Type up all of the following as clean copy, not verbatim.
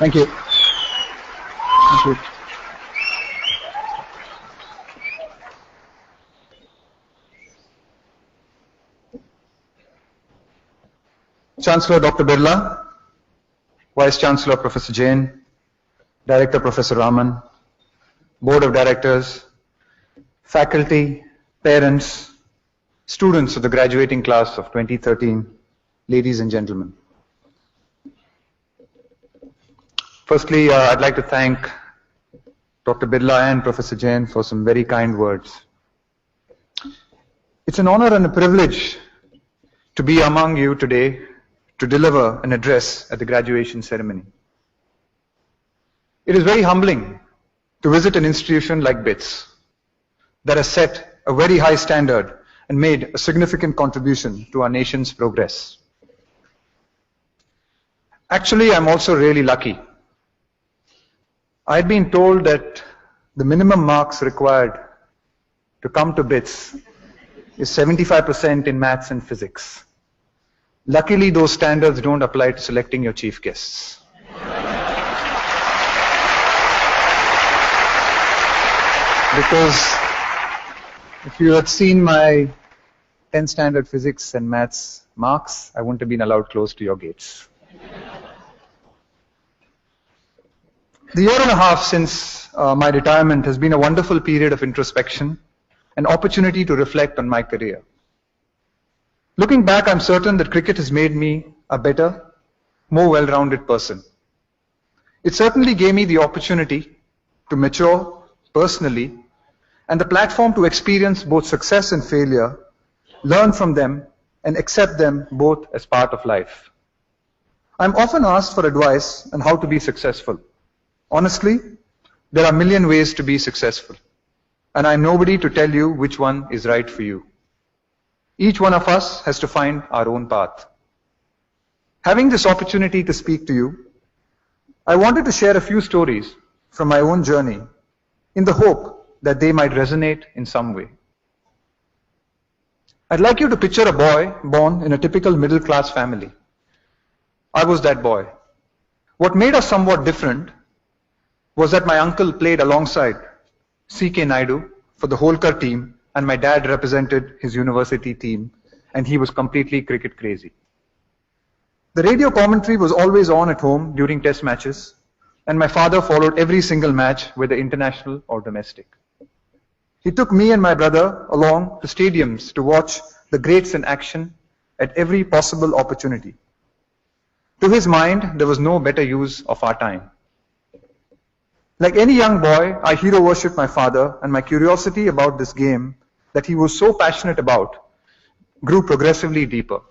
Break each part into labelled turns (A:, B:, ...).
A: Thank you. Thank you. Chancellor Dr. Birla, Vice Chancellor Professor Jain, Director Professor Raman, Board of Directors, faculty, parents, students of the graduating class of 2013, ladies and gentlemen. Firstly, I'd like to thank Dr. Birla and Professor Jain for some very kind words. It's an honor and a privilege to be among you today to deliver an address at the graduation ceremony. It is very humbling to visit an institution like BITS that has set a very high standard and made a significant contribution to our nation's progress. Actually, I'm also really lucky. I'd been told that the minimum marks required to come to BITS is 75% in maths and physics. Luckily, those standards don't apply to selecting your chief guests. Because if you had seen my 10th standard physics and maths marks, I wouldn't have been allowed close to your gates. The year and a half since my retirement has been a wonderful period of introspection, an opportunity to reflect on my career. Looking back, I'm certain that cricket has made me a better, more well-rounded person. It certainly gave me the opportunity to mature personally and the platform to experience both success and failure, learn from them, and accept them both as part of life. I'm often asked for advice on how to be successful. Honestly, there are a million ways to be successful, and I'm nobody to tell you which one is right for you. Each one of us has to find our own path. Having this opportunity to speak to you, I wanted to share a few stories from my own journey in the hope that they might resonate in some way. I'd like you to picture a boy born in a typical middle-class family. I was that boy. What made us somewhat different was that my uncle played alongside C.K. Naidu for the Holkar team, and my dad represented his university team, and he was completely cricket crazy. The radio commentary was always on at home during test matches, and my father followed every single match, whether international or domestic. He took me and my brother along to stadiums to watch the greats in action at every possible opportunity. To his mind, there was no better use of our time. Like any young boy, I hero worshipped my father, and my curiosity about this game that he was so passionate about grew progressively deeper.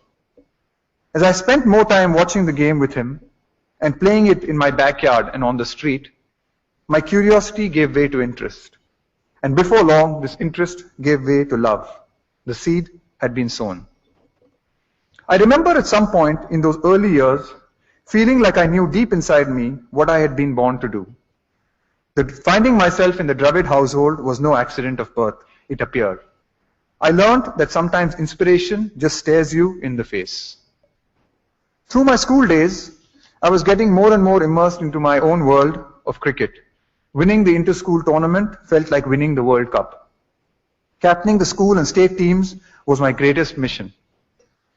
A: As I spent more time watching the game with him and playing it in my backyard and on the street, my curiosity gave way to interest. And before long, this interest gave way to love. The seed had been sown. I remember at some point in those early years feeling like I knew deep inside me what I had been born to do. That finding myself in the Dravid household was no accident of birth, it appeared. I learned that sometimes inspiration just stares you in the face. Through my school days, I was getting more and more immersed into my own world of cricket. Winning the inter-school tournament felt like winning the World Cup. Captaining the school and state teams was my greatest mission.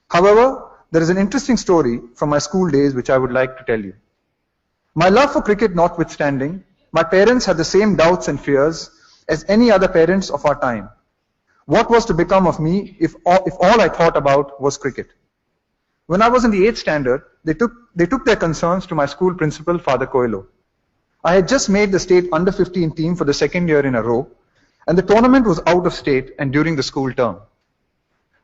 A: However, there is an interesting story from my school days which I would like to tell you. My love for cricket notwithstanding, my parents had the same doubts and fears as any other parents of our time. What was to become of me if all I thought about was cricket? When I was in the 8th standard, they took their concerns to my school principal, Father Coelho. I had just made the state under-15 team for the second year in a row, and the tournament was out of state and during the school term.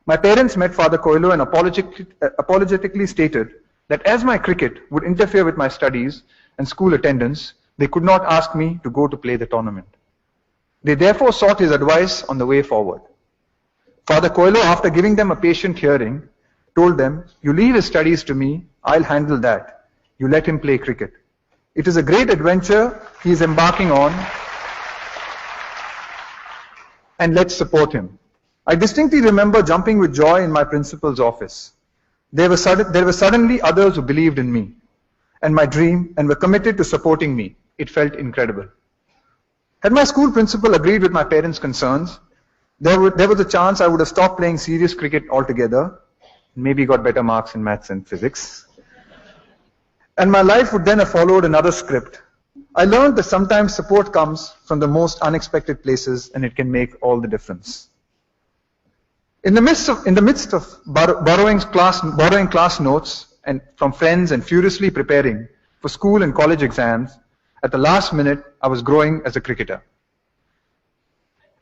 A: My parents met Father Coelho and apologetically stated that as my cricket would interfere with my studies and school attendance, they could not ask me to go to play the tournament. They therefore sought his advice on the way forward. Father Coelho, after giving them a patient hearing, told them, "You leave his studies to me, I'll handle that. You let him play cricket. It is a great adventure he is embarking on, and let's support him." I distinctly remember jumping with joy in my principal's office. There were suddenly others who believed in me. and my dream and were committed to supporting me. It felt incredible. Had my school principal agreed with my parents' concerns, there was a chance I would have stopped playing serious cricket altogether, maybe got better marks in maths and physics, and my life would then have followed another script. I learned that sometimes support comes from the most unexpected places, and it can make all the difference. In the midst of borrowing class notes and from friends and furiously preparing for school and college exams, at the last minute, I was growing as a cricketer.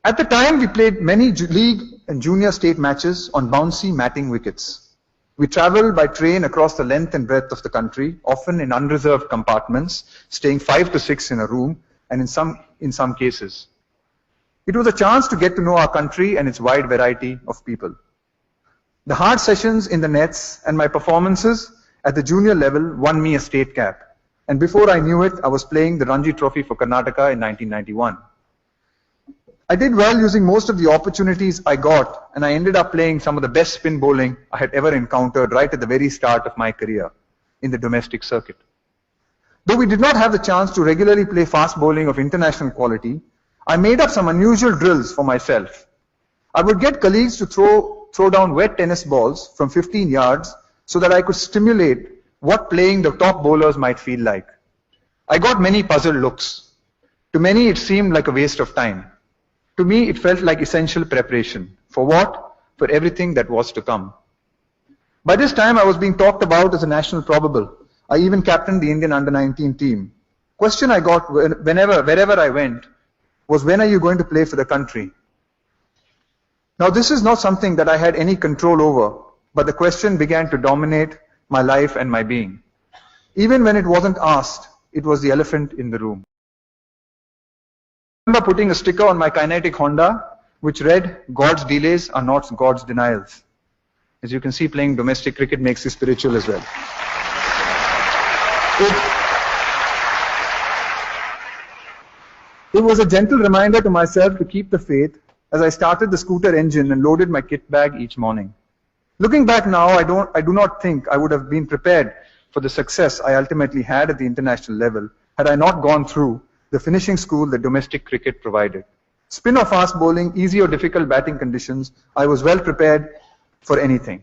A: At the time, we played many league and junior state matches on bouncy matting wickets. We traveled by train across the length and breadth of the country, often in unreserved compartments, staying 5 to 6 in a room, and in some cases. It was a chance to get to know our country and its wide variety of people. The hard sessions in the nets and my performances at the junior level won me a state cap. And before I knew it, I was playing the Ranji Trophy for Karnataka in 1991. I did well using most of the opportunities I got, and I ended up playing some of the best spin bowling I had ever encountered right at the very start of my career in the domestic circuit. Though we did not have the chance to regularly play fast bowling of international quality, I made up some unusual drills for myself. I would get colleagues to throw down wet tennis balls from 15 yards so that I could stimulate what playing the top bowlers might feel like. I got many puzzled looks. To many, it seemed like a waste of time. To me, it felt like essential preparation. For what? For everything that was to come. By this time, I was being talked about as a national probable. I even captained the Indian under-19 team. Question I got wherever I went was, when are you going to play for the country? Now, this is not something that I had any control over, but the question began to dominate my life and my being. Even when it wasn't asked, it was the elephant in the room. I remember putting a sticker on my kinetic Honda which read, "God's delays are not God's denials." As you can see, playing domestic cricket makes you spiritual as well. It was a gentle reminder to myself to keep the faith as I started the scooter engine and loaded my kit bag each morning. Looking back now, I do not think I would have been prepared for the success I ultimately had at the international level had I not gone through the finishing school that domestic cricket provided. Spin or fast bowling, easy or difficult batting conditions, I was well prepared for anything.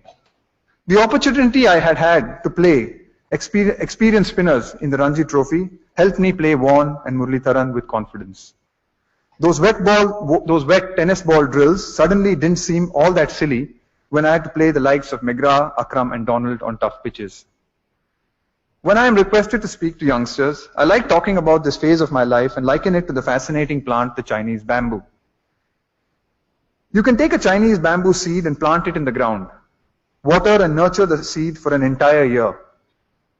A: The opportunity I had to play experienced spinners in the Ranji Trophy helped me play Vaughan and Muralitharan with confidence. Those wet tennis ball drills suddenly didn't seem all that silly when I had to play the likes of McGrath, Akram and Donald on tough pitches. When I am requested to speak to youngsters, I like talking about this phase of my life and liken it to the fascinating plant, the Chinese bamboo. You can take a Chinese bamboo seed and plant it in the ground, water and nurture the seed for an entire year,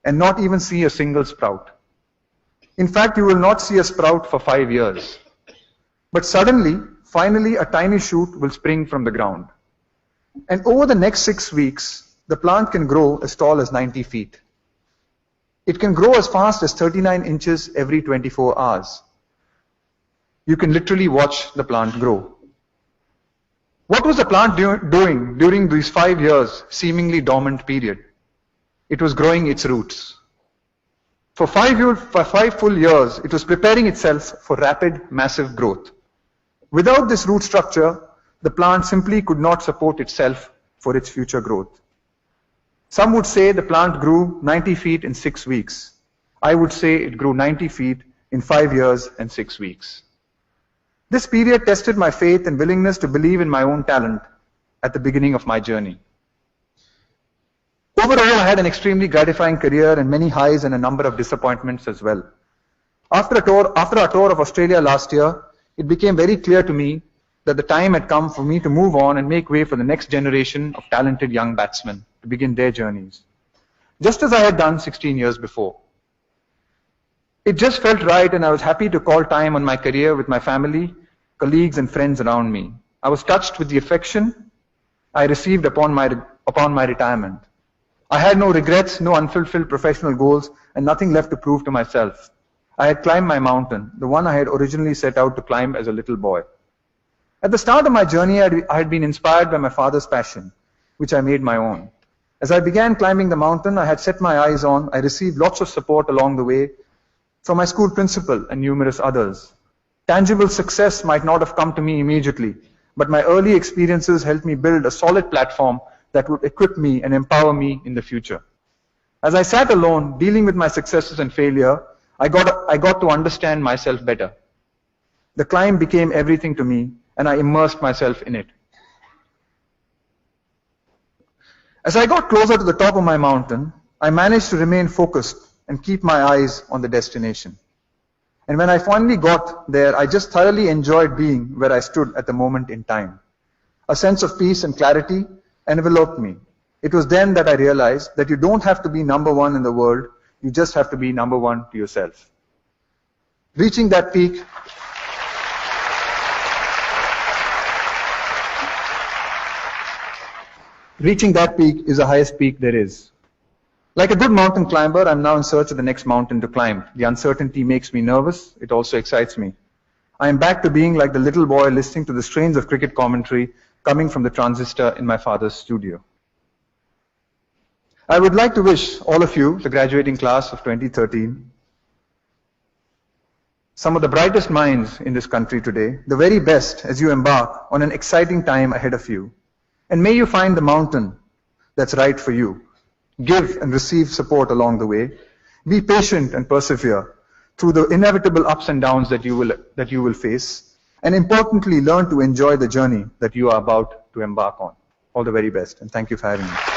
A: and not even see a single sprout. In fact, you will not see a sprout for 5 years. But suddenly, finally, a tiny shoot will spring from the ground. And over the next 6 weeks, the plant can grow as tall as 90 feet. It can grow as fast as 39 inches every 24 hours. You can literally watch the plant grow. What was the plant doing during these 5 years, seemingly dormant period? It was growing its roots. For 5 full years, it was preparing itself for rapid, massive growth. Without this root structure, the plant simply could not support itself for its future growth. Some would say the plant grew 90 feet in 6 weeks. I would say it grew 90 feet in 5 years and 6 weeks. This period tested my faith and willingness to believe in my own talent at the beginning of my journey. Overall, I had an extremely gratifying career and many highs and a number of disappointments as well. After our tour of Australia last year, it became very clear to me that the time had come for me to move on and make way for the next generation of talented young batsmen to begin their journeys, just as I had done 16 years before. It just felt right, and I was happy to call time on my career with my family, colleagues and friends around me. I was touched with the affection I received upon my retirement. I had no regrets, no unfulfilled professional goals, and nothing left to prove to myself. I had climbed my mountain, the one I had originally set out to climb as a little boy. At the start of my journey, I had been inspired by my father's passion, which I made my own. As I began climbing the mountain I had set my eyes on, I received lots of support along the way from my school principal and numerous others. Tangible success might not have come to me immediately, but my early experiences helped me build a solid platform that would equip me and empower me in the future. As I sat alone, dealing with my successes and failure, I got to understand myself better. The climb became everything to me, and I immersed myself in it. As I got closer to the top of my mountain, I managed to remain focused and keep my eyes on the destination. And when I finally got there, I just thoroughly enjoyed being where I stood at the moment in time. A sense of peace and clarity enveloped me. It was then that I realized that you don't have to be number one in the world, you just have to be number one to yourself. Reaching that peak is the highest peak there is. Like a good mountain climber, I'm now in search of the next mountain to climb. The uncertainty makes me nervous, it also excites me. I am back to being like the little boy listening to the strains of cricket commentary coming from the transistor in my father's studio. I would like to wish all of you, the graduating class of 2013, some of the brightest minds in this country today, the very best as you embark on an exciting time ahead of you. And may you find the mountain that's right for you. Give and receive support along the way. Be patient and persevere through the inevitable ups and downs that you will face. And importantly, learn to enjoy the journey that you are about to embark on. All the very best, and thank you for having me.